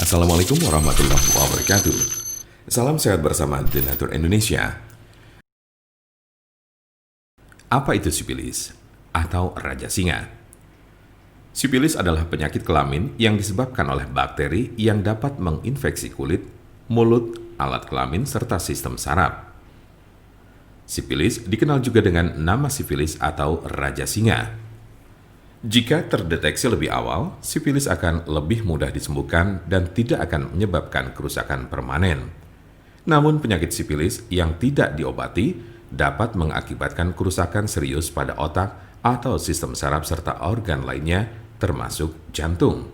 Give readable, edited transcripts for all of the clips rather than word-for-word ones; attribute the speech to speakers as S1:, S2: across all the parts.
S1: Assalamualaikum warahmatullahi wabarakatuh. Salam sehat bersama Denatur Indonesia. Apa itu sipilis atau raja singa? Sipilis adalah penyakit kelamin yang disebabkan oleh bakteri yang dapat menginfeksi kulit, mulut, alat kelamin, serta sistem saraf. Sipilis dikenal juga dengan nama sifilis atau raja singa. Jika terdeteksi lebih awal, sifilis akan lebih mudah disembuhkan dan tidak akan menyebabkan kerusakan permanen. Namun penyakit sifilis yang tidak diobati dapat mengakibatkan kerusakan serius pada otak atau sistem saraf serta organ lainnya termasuk jantung.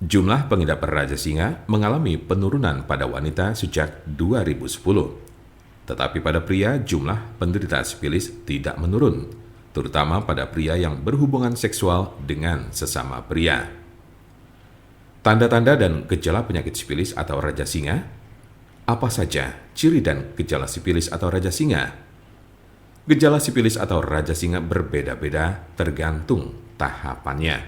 S1: Jumlah pengidap raja singa mengalami penurunan pada wanita sejak 2010. Tetapi pada pria jumlah penderita sifilis tidak menurun, terutama pada pria yang berhubungan seksual dengan sesama pria. Tanda-tanda dan gejala penyakit sifilis atau raja singa. Apa saja ciri dan gejala sifilis atau raja singa? Gejala sifilis atau raja singa berbeda-beda tergantung tahapannya.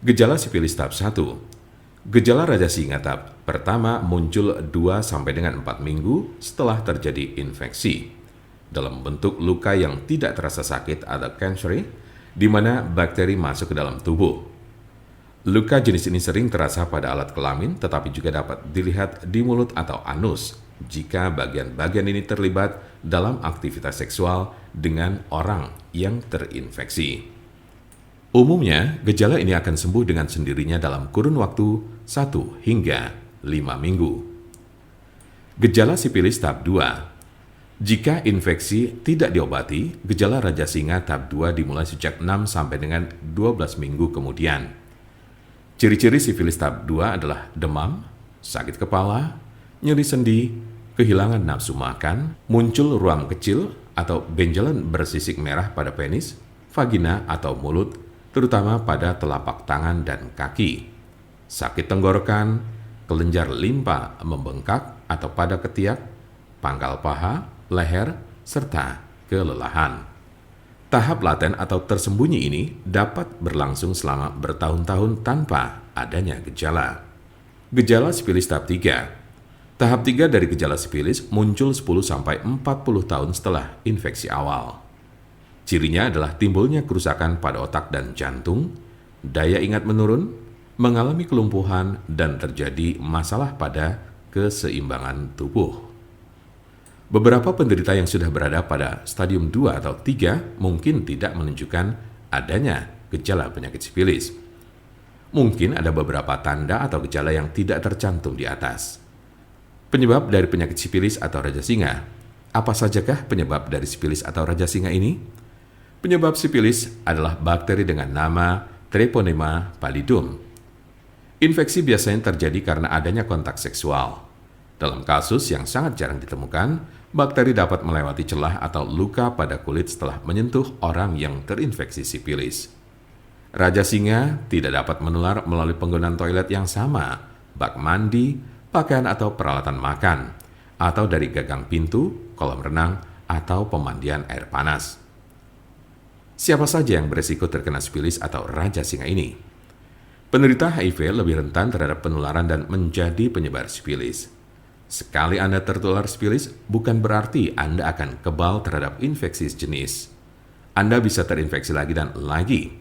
S1: Gejala sifilis tahap 1. Gejala raja singa tahap pertama muncul 2 sampai dengan 4 minggu setelah terjadi infeksi dalam bentuk luka yang tidak terasa sakit atau cancer, di mana bakteri masuk ke dalam tubuh. Luka jenis ini sering terasa pada alat kelamin, tetapi juga dapat dilihat di mulut atau anus jika bagian-bagian ini terlibat dalam aktivitas seksual dengan orang yang terinfeksi. Umumnya, gejala ini akan sembuh dengan sendirinya dalam kurun waktu 1 hingga 5 minggu. Gejala sifilis tahap 2. Jika infeksi tidak diobati, gejala raja singa tahap 2 dimulai sejak 6 sampai dengan 12 minggu kemudian. Ciri-ciri sifilis tahap 2 adalah demam, sakit kepala, nyeri sendi, kehilangan nafsu makan, muncul ruam kecil atau benjolan bersisik merah pada penis, vagina atau mulut, terutama pada telapak tangan dan kaki, sakit tenggorokan, kelenjar limpa membengkak atau pada ketiak, pangkal paha, leher, serta kelelahan. Tahap laten atau tersembunyi ini dapat berlangsung selama bertahun-tahun tanpa adanya gejala. Gejala sifilis tahap 3. Tahap 3 dari gejala sifilis muncul 10-40 tahun setelah infeksi awal. Cirinya adalah timbulnya kerusakan pada otak dan jantung, daya ingat menurun, mengalami kelumpuhan, dan terjadi masalah pada keseimbangan tubuh. Beberapa penderita yang sudah berada pada stadium 2 atau 3 mungkin tidak menunjukkan adanya gejala penyakit sifilis. Mungkin ada beberapa tanda atau gejala yang tidak tercantum di atas. Penyebab dari penyakit sifilis atau raja singa. Apa sajakah penyebab dari sifilis atau raja singa ini? Penyebab sifilis adalah bakteri dengan nama Treponema pallidum. Infeksi biasanya terjadi karena adanya kontak seksual. Dalam kasus yang sangat jarang ditemukan, bakteri dapat melewati celah atau luka pada kulit setelah menyentuh orang yang terinfeksi sifilis. Raja singa tidak dapat menular melalui penggunaan toilet yang sama, bak mandi, pakaian atau peralatan makan, atau dari gagang pintu, kolam renang, atau pemandian air panas. Siapa saja yang beresiko terkena sifilis atau raja singa ini? Penderita HIV lebih rentan terhadap penularan dan menjadi penyebar sifilis. Sekali Anda tertular sifilis, bukan berarti Anda akan kebal terhadap infeksi sejenis. Anda bisa terinfeksi lagi dan lagi.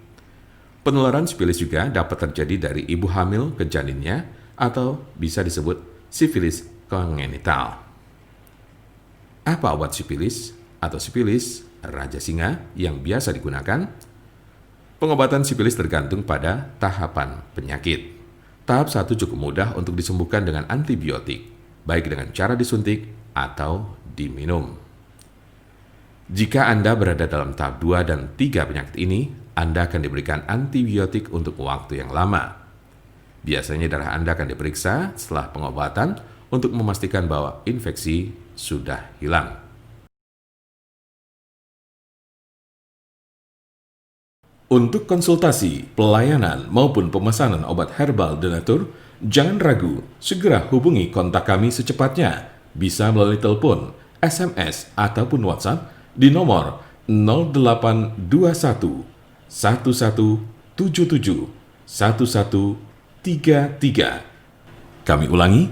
S1: Penularan sifilis juga dapat terjadi dari ibu hamil ke janinnya atau bisa disebut sifilis kongenital. Apa obat sifilis atau sifilis raja singa yang biasa digunakan? Pengobatan sifilis tergantung pada tahapan penyakit. Tahap 1 cukup mudah untuk disembuhkan dengan antibiotik, baik dengan cara disuntik atau diminum. Jika Anda berada dalam tahap 2 dan 3 penyakit ini, Anda akan diberikan antibiotik untuk waktu yang lama. Biasanya darah Anda akan diperiksa setelah pengobatan untuk memastikan bahwa infeksi sudah hilang. Untuk konsultasi, pelayanan, maupun pemesanan obat herbal Denatur, jangan ragu, segera hubungi kontak kami secepatnya. Bisa melalui telepon, SMS, ataupun WhatsApp di nomor 0821 1177 1177 Kami ulangi,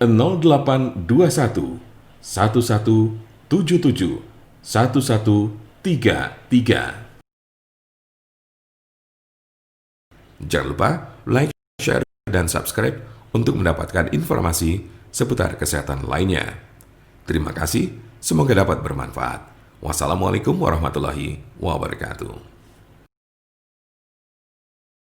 S1: 0821 1177 1133. Jangan lupa like, share, dan subscribe untuk mendapatkan informasi seputar kesehatan lainnya. Terima kasih, semoga dapat bermanfaat. Wassalamualaikum warahmatullahi wabarakatuh.